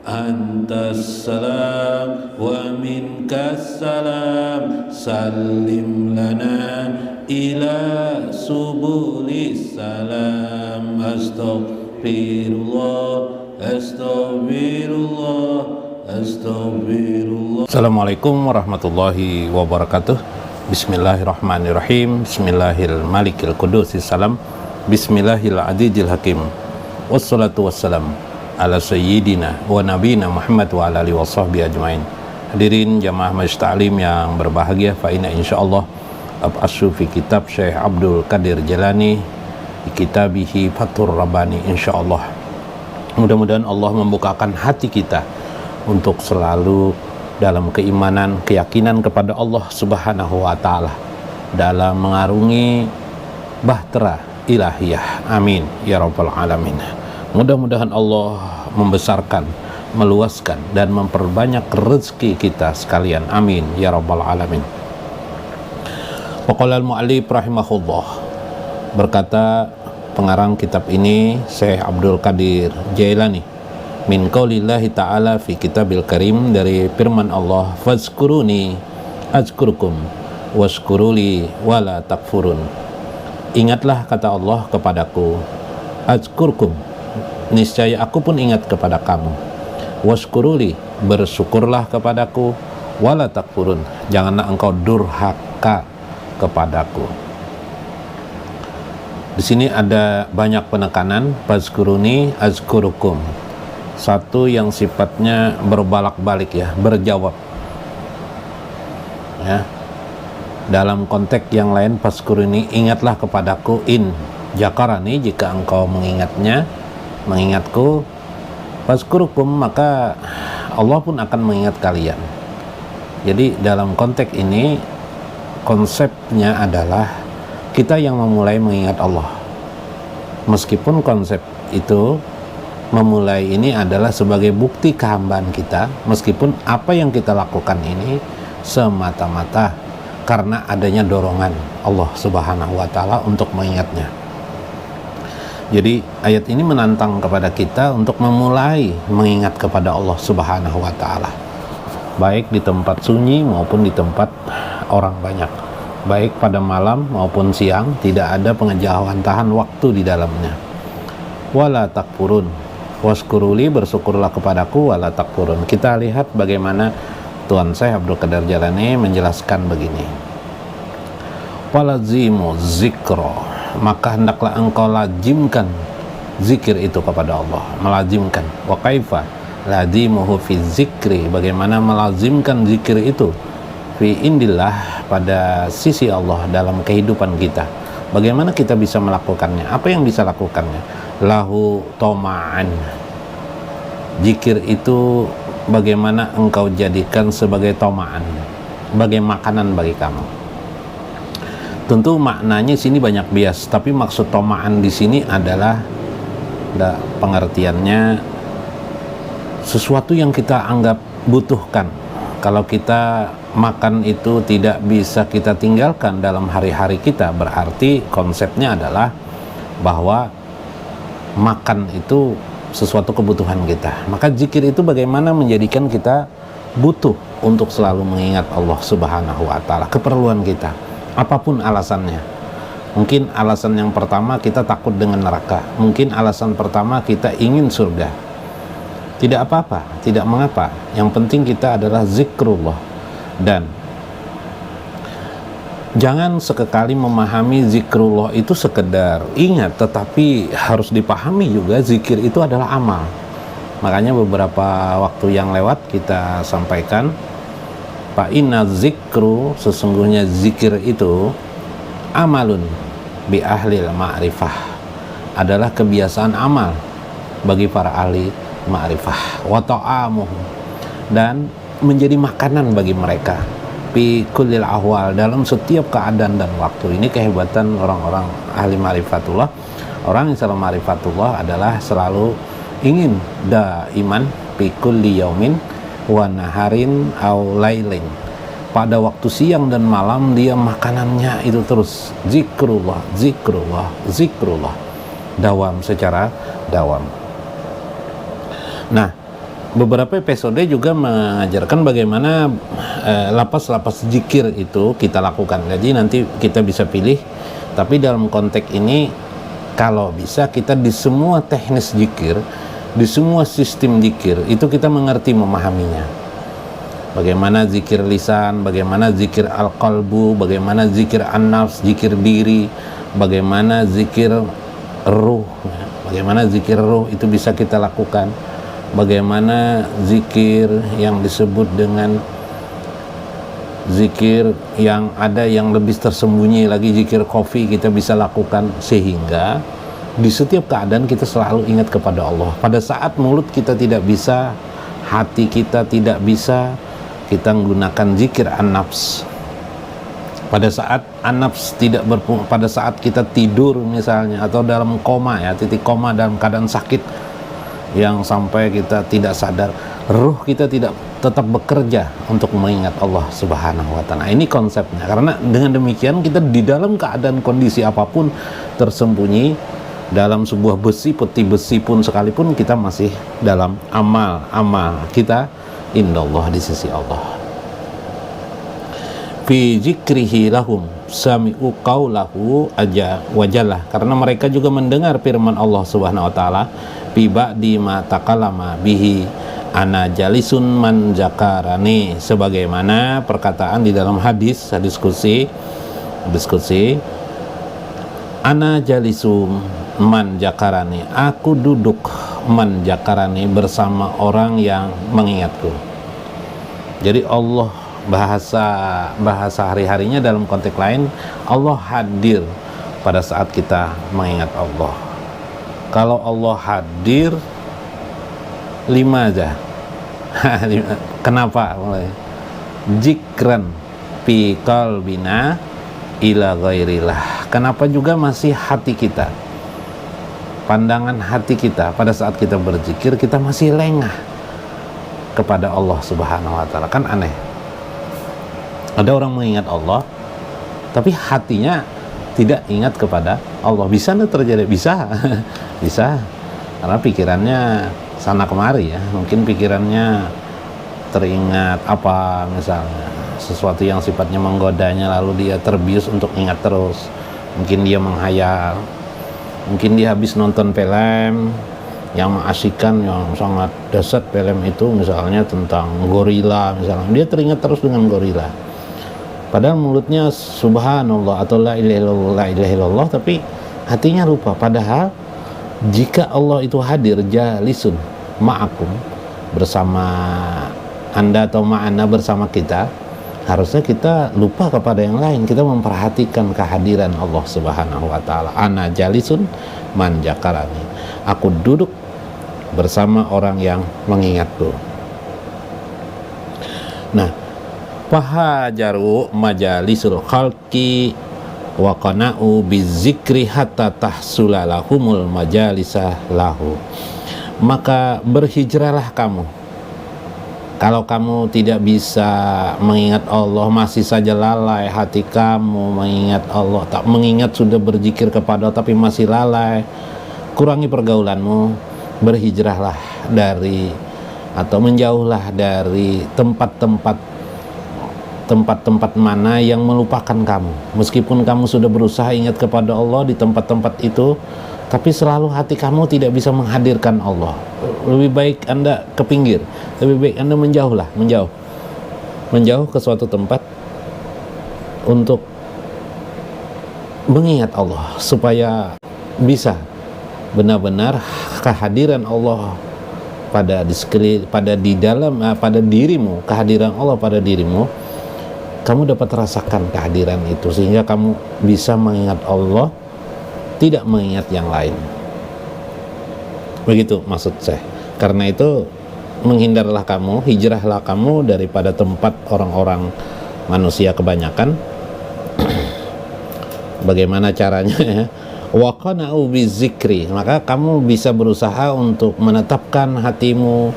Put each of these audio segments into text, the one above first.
Antas salam wa minkas salam, salim lana ila subulis salam. Astaghfirullah, astaghfirullah, astaghfirullah. Assalamualaikum warahmatullahi wabarakatuh. Bismillahirrahmanirrahim. Bismillahil qudusis salam. Bismillahil adidil hakim. Wassalatu wassalam ala sayyidina wa nabina Muhammad wa ala alihi wa sahbihi ajmain. Hadirin jamaah Majlis Ta'lim yang berbahagia, fa inna insyaallah ab'asyu fi kitab Syekh Abdul Qadir Jalani di kitabihi Fathur Rabbani. Insyaallah mudah-mudahan Allah membukakan hati kita untuk selalu dalam keimanan, keyakinan kepada Allah Subhanahu wa taala dalam mengarungi bahtera ilahiyah. Amin ya rabbal alamin. Mudah-mudahan Allah membesarkan, meluaskan dan memperbanyak rezeki kita sekalian. Amin ya rabbal alamin. Waqala al-mu'allif rahimahullah, berkata pengarang kitab ini Syekh Abdul Qadir Jailani, min qaulillahi ta'ala fi kitabil karim, dari firman Allah, fazkuruni azkurkum washkuruli wala takfurun. Ingatlah, kata Allah, kepadaku, azkurkum, niscaya aku pun ingat kepada kamu, washkuruli, bersyukurlah kepadaku, wala takfurun, janganlah engkau durhaka kepadaku. Di sini ada banyak penekanan, fazkuruni azkurukum, satu yang sifatnya berbalak-balik ya, berjawab ya. Dalam konteks yang lain, fazkuruni, ingatlah kepadaku, in jakarani, jika engkau mengingatku, fazkurukum, maka Allah pun akan mengingat kalian. Jadi dalam konteks ini konsepnya adalah kita yang memulai mengingat Allah, meskipun konsep itu memulai ini adalah sebagai bukti kehambaan kita, meskipun apa yang kita lakukan ini semata-mata karena adanya dorongan Allah Subhanahu wa taala untuk mengingatnya. Jadi ayat ini menantang kepada kita untuk memulai mengingat kepada Allah Subhanahu wa taala, baik di tempat sunyi maupun di tempat orang banyak, baik pada malam maupun siang, tidak ada pengejauhan tahan waktu di dalamnya. Wala takfurun, waskuruli, bersyukurlah kepadaku, wala takfurun. Kita lihat bagaimana Tuan Syekh Abdul Qadir Jalani menjelaskan begini, walazimu zikro, maka hendaklah engkau lazimkan zikir itu kepada Allah, melazimkan. Wa kaifa lazimuhu fi zikri, bagaimana melazimkan zikir itu fi indillah, pada sisi Allah dalam kehidupan kita. Bagaimana kita bisa melakukannya? Apa yang bisa lakukannya? Lahu toma'an, zikir itu bagaimana engkau jadikan sebagai toma'an, sebagai makanan bagi kamu. Tentu maknanya sini banyak bias, tapi maksud toma'an di sini adalah pengertiannya sesuatu yang kita anggap butuhkan. Kalau kita makan itu tidak bisa kita tinggalkan dalam hari-hari kita, berarti konsepnya adalah bahwa makan itu sesuatu kebutuhan kita. Maka zikir itu bagaimana menjadikan kita butuh untuk selalu mengingat Allah Subhanahu wa taala, keperluan kita, apapun alasannya. Mungkin alasan yang pertama kita takut dengan neraka, mungkin alasan pertama kita ingin surga. Tidak apa-apa, tidak mengapa. Yang penting kita adalah zikrullah. Dan jangan sekali memahami zikrullah itu sekedar ingat, tetapi harus dipahami juga zikir itu adalah amal. Makanya beberapa waktu yang lewat kita sampaikan, fa inna zikru, sesungguhnya zikir itu amalun bi ahlil ma'rifah, adalah kebiasaan amal bagi para ahli ma'rifah, wa ta'amuhum, dan menjadi makanan bagi mereka fi kullil ahwal, dalam setiap keadaan dan waktu. Ini kehebatan orang-orang ahli ma'rifatullah. Orang yang selalu ma'rifatullah adalah selalu ingin daiman fi kulli yaumin wa naharin au lailin, pada waktu siang dan malam dia makanannya itu terus zikrullah, zikrullah, zikrullah, dawam, secara dawam. Nah, beberapa episode juga mengajarkan bagaimana lapas-lapas zikir itu kita lakukan. Jadi nanti kita bisa pilih, tapi dalam konteks ini kalau bisa kita di semua teknis zikir, di semua sistem zikir itu kita mengerti, memahaminya. Bagaimana zikir lisan, bagaimana zikir al-qalbu, bagaimana zikir an-nafs, zikir diri, bagaimana zikir ruh, bagaimana zikir ruh itu bisa kita lakukan, bagaimana zikir yang disebut dengan zikir yang ada yang lebih tersembunyi lagi, zikir khafi kita bisa lakukan, sehingga di setiap keadaan kita selalu ingat kepada Allah. Pada saat mulut kita tidak bisa, hati kita tidak bisa, kita menggunakan zikir an-nafs. Pada saat an-nafs tidak berfungsi, pada saat kita tidur misalnya, atau dalam koma ya, titik koma dalam keadaan sakit yang sampai kita tidak sadar, ruh kita tidak tetap bekerja untuk mengingat Allah Subhanahu wa Ta'ala. Ini konsepnya. Karena dengan demikian kita di dalam keadaan kondisi apapun, tersembunyi dalam sebuah besi, peti besi pun sekalipun, kita masih dalam amal kita indallah, di sisi Allah. Fi zikrihi lahum sami'u qawlahu aja wajallah, karena mereka juga mendengar firman Allah Subhanahu wa Ta'ala, fi ba'di ma taqallama bihi ana jalisun man zakarani, sebagaimana perkataan di dalam hadis qudsi, ana jalisum man zakarani, aku duduk man zakarani, bersama orang yang mengingatku. Jadi Allah bahasa hari-harinya dalam konteks lain, Allah hadir pada saat kita mengingat Allah. Kalau Allah hadir 5 aja. Kenapa? Zikran fi qalbina ila ghairillah. Kenapa juga masih hati kita, pandangan hati kita pada saat kita berzikir, kita masih lengah kepada Allah Subhanahu wa Ta'ala. Kan aneh. Ada orang mengingat Allah tapi hatinya tidak ingat kepada Allah. Bisa nggak terjadi? Bisa. Bisa. Karena pikirannya sana kemari ya. Mungkin pikirannya teringat apa misalnya, sesuatu yang sifatnya menggodanya, lalu dia terbius untuk ingat terus. Mungkin dia menghayal, mungkin dia habis nonton film yang mengasyikkan, yang sangat dahsyat film itu, misalnya tentang gorila misalnya, dia teringat terus dengan gorila, padahal mulutnya subhanallah atau la ilaha illallah, tapi hatinya lupa. Padahal jika Allah itu hadir jalisun ma'akum, bersama anda atau ma'ana, bersama kita, harusnya kita lupa kepada yang lain, kita memperhatikan kehadiran Allah Subhanahu wa Ta'ala. Ana jalisun man zakarani, aku duduk bersama orang yang mengingatku. Nah, fahajaru majalisul khalqi wa qana'u bizikri hatta tahsulalahumul majalisa lahu. Maka berhijrahlah kamu. Kalau kamu tidak bisa mengingat Allah, masih saja lalai hati kamu mengingat Allah, tak mengingat, sudah berzikir kepada Allah tapi masih lalai, kurangi pergaulanmu, berhijrahlah dari, atau menjauhlah dari tempat-tempat mana yang melupakan kamu. Meskipun kamu sudah berusaha ingat kepada Allah di tempat-tempat itu, tapi selalu hati kamu tidak bisa menghadirkan Allah. Lebih baik Anda ke pinggir, lebih baik Anda menjauh ke suatu tempat untuk mengingat Allah, supaya bisa benar-benar kehadiran Allah pada dirimu, kehadiran Allah pada dirimu, kamu dapat rasakan kehadiran itu, sehingga kamu bisa mengingat Allah, tidak mengingat yang lain. Begitu maksud saya. Karena itu menghindarlah kamu, hijrahlah kamu daripada tempat orang-orang manusia kebanyakan. Bagaimana caranya? Wa qana'u bizikri, maka kamu bisa berusaha untuk menetapkan hatimu,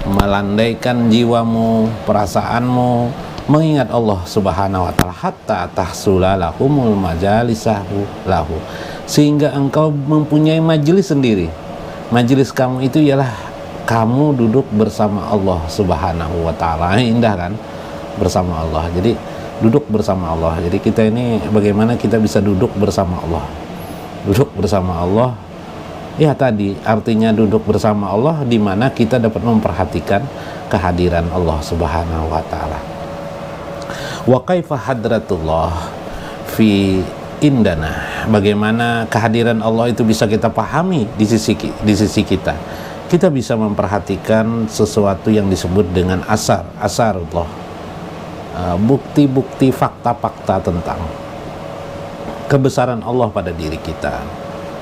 melandaikan jiwamu, perasaanmu mengingat Allah Subhanahu wa Ta'ala, hatta tahsulalahumul majalisahu lahu, sehingga engkau mempunyai majelis sendiri. Majelis kamu itu ialah kamu duduk bersama Allah Subhanahu wa Ta'ala. Indah kan? Bersama Allah. Jadi duduk bersama Allah. Jadi kita ini bagaimana kita bisa duduk bersama Allah? Duduk bersama Allah, ya tadi artinya duduk bersama Allah, di mana kita dapat memperhatikan kehadiran Allah Subhanahu wa Ta'ala. Wa kaifa hadratullah fi indana, bagaimana kehadiran Allah itu bisa kita pahami di sisi kita. Kita bisa memperhatikan sesuatu yang disebut dengan asarullah, bukti-bukti, fakta-fakta tentang kebesaran Allah pada diri kita.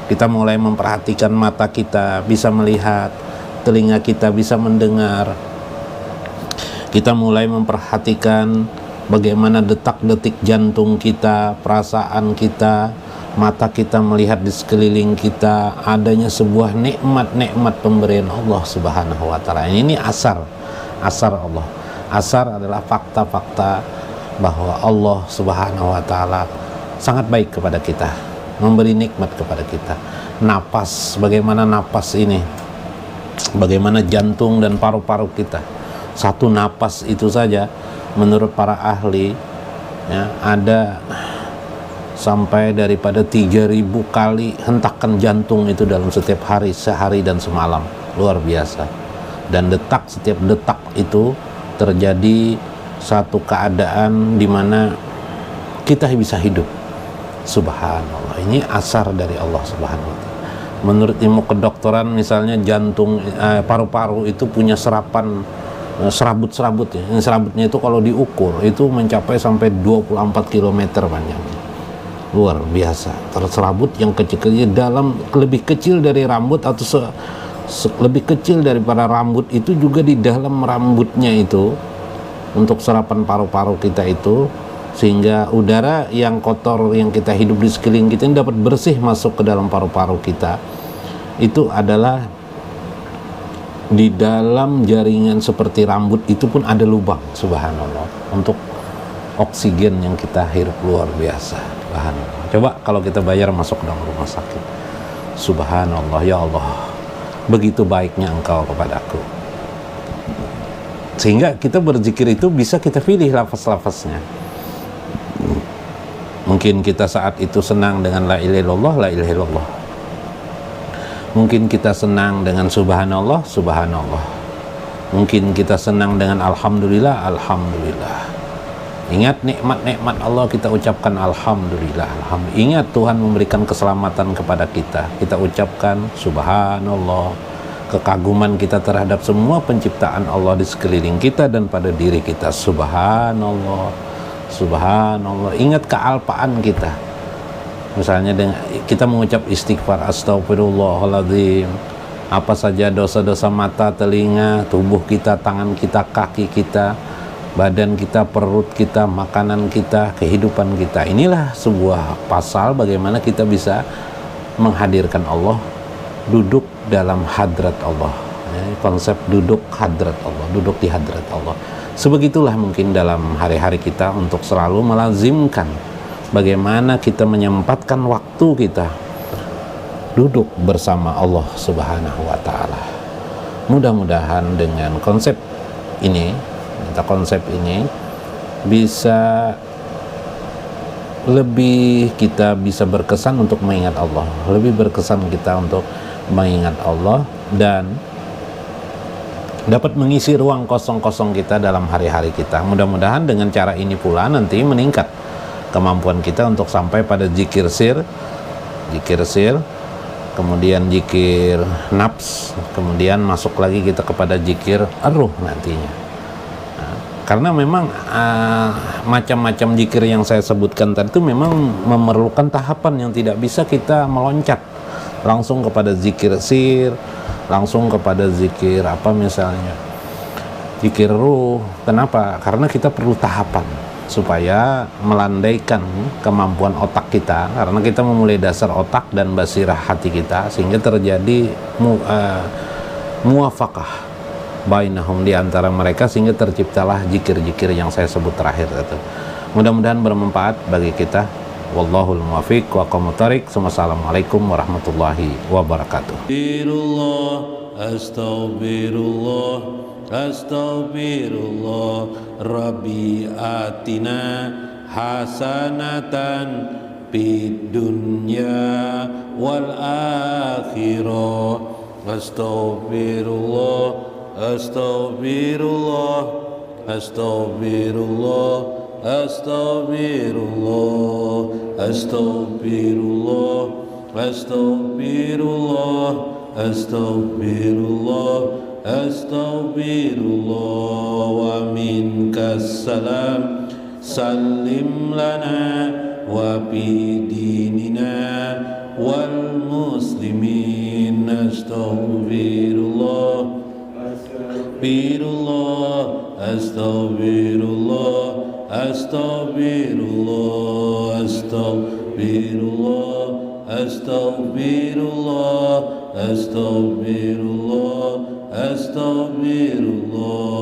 Kita mulai memperhatikan, mata kita bisa melihat, telinga kita bisa mendengar. Kita mulai memperhatikan bagaimana detak-detik jantung kita, perasaan kita, mata kita melihat di sekeliling kita adanya sebuah nikmat-nikmat pemberian Allah Subhanahu wa Ta'ala. Ini asar Allah. Asar adalah fakta-fakta bahwa Allah Subhanahu wa Ta'ala sangat baik kepada kita, memberi nikmat kepada kita. Napas, bagaimana napas ini, bagaimana jantung dan paru-paru kita. Satu napas itu saja menurut para ahli, ya, ada sampai daripada 3.000 kali hentakan jantung itu dalam setiap hari, sehari dan semalam. Luar biasa. Dan setiap detak itu terjadi satu keadaan di mana kita bisa hidup. Subhanallah, ini asar dari Allah Subhanahu wa Ta'ala. Menurut ilmu kedokteran misalnya jantung, paru-paru itu punya serabut ya. Yang serabutnya itu kalau diukur itu mencapai sampai 24 km panjangnya. Luar biasa. Terserabut yang kecil-kecil, lebih kecil dari rambut atau lebih kecil daripada rambut itu juga di dalam rambutnya itu untuk serapan paru-paru kita itu, sehingga udara yang kotor yang kita hidup di sekeliling kita ini dapat bersih masuk ke dalam paru-paru kita. Itu adalah di dalam jaringan seperti rambut itu pun ada lubang, subhanallah, untuk oksigen yang kita hirup. Luar biasa, subhanallah. Coba kalau kita bayar masuk ke dalam rumah sakit, subhanallah, ya Allah, begitu baiknya Engkau kepadaku. Sehingga kita berzikir itu bisa kita pilih lafaz-lafaznya. Mungkin kita saat itu senang dengan la ilaha illallah, la ilaha illallah. Mungkin kita senang dengan subhanallah, subhanallah. Mungkin kita senang dengan alhamdulillah, alhamdulillah. Ingat nikmat-nikmat Allah, kita ucapkan alhamdulillah, alhamdulillah. Ingat Tuhan memberikan keselamatan kepada kita, kita ucapkan subhanallah. Kekaguman kita terhadap semua penciptaan Allah di sekeliling kita dan pada diri kita, subhanallah, subhanallah. Ingat kealpaan kita. Misalnya dengan kita mengucap istighfar, astagfirullahaladzim, apa saja dosa-dosa mata, telinga, tubuh kita, tangan kita, kaki kita, badan kita, perut kita, makanan kita, kehidupan kita. Inilah sebuah pasal bagaimana kita bisa menghadirkan Allah, duduk dalam hadrat Allah. Konsep duduk hadrat Allah, duduk di hadrat Allah. Sebegitulah mungkin dalam hari-hari kita untuk selalu melazimkan bagaimana kita menyempatkan waktu kita duduk bersama Allah Subhanahu wa Ta'ala. Mudah-mudahan dengan konsep ini, bisa lebih kita bisa berkesan untuk mengingat Allah, lebih berkesan kita untuk mengingat Allah, dan dapat mengisi ruang kosong-kosong kita dalam hari-hari kita. Mudah-mudahan dengan cara ini pula nanti meningkat kemampuan kita untuk sampai pada zikir sir, kemudian zikir nafs, kemudian masuk lagi kita kepada zikir ruh nantinya. Nah, karena memang macam-macam zikir yang saya sebutkan tadi itu memang memerlukan tahapan yang tidak bisa kita meloncat langsung kepada zikir sir, langsung kepada zikir apa misalnya zikir ruh. Kenapa? Karena kita perlu tahapan supaya melandaikan kemampuan otak kita, karena kita memulai dasar otak dan basirah hati kita, sehingga terjadi muwafaqah bainahum, di antara mereka, sehingga terciptalah zikir-zikir yang saya sebut terakhir itu. Mudah-mudahan bermanfaat bagi kita. Wallahul muwaffiq wa aqwamut thoriq. Wassalamualaikum warahmatullahi wabarakatuh. astaghfirullah, astaghfirullah. Rabbi atina hasanatan fid dunya wal akhirah. Astaghfirullah, astaghfirullah, astaghfirullah, astaghfirullah, astaghfirullah, astaghfirullah, astaghfirullah, astaghfirullah. Wa minkas salam, salim lana wa fi dinina wal muslimin. Astaghfirullah, astaghfirullah, astaghfirullah, astaghfirullah, astaghfirullah, astaghfirullah, astaghfirullah, astaghfirullah,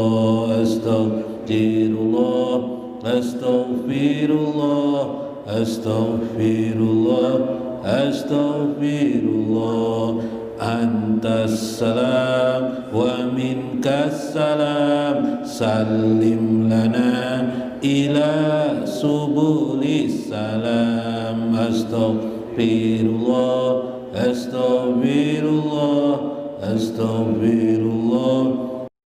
astaghfirullah, astaghfirullah, astaghfirullah, astaghfirullah. Antas salam wa minkas salam, salim lana ila subulis salam. Astaghfirullah, astaghfirullah, astaghfirullah,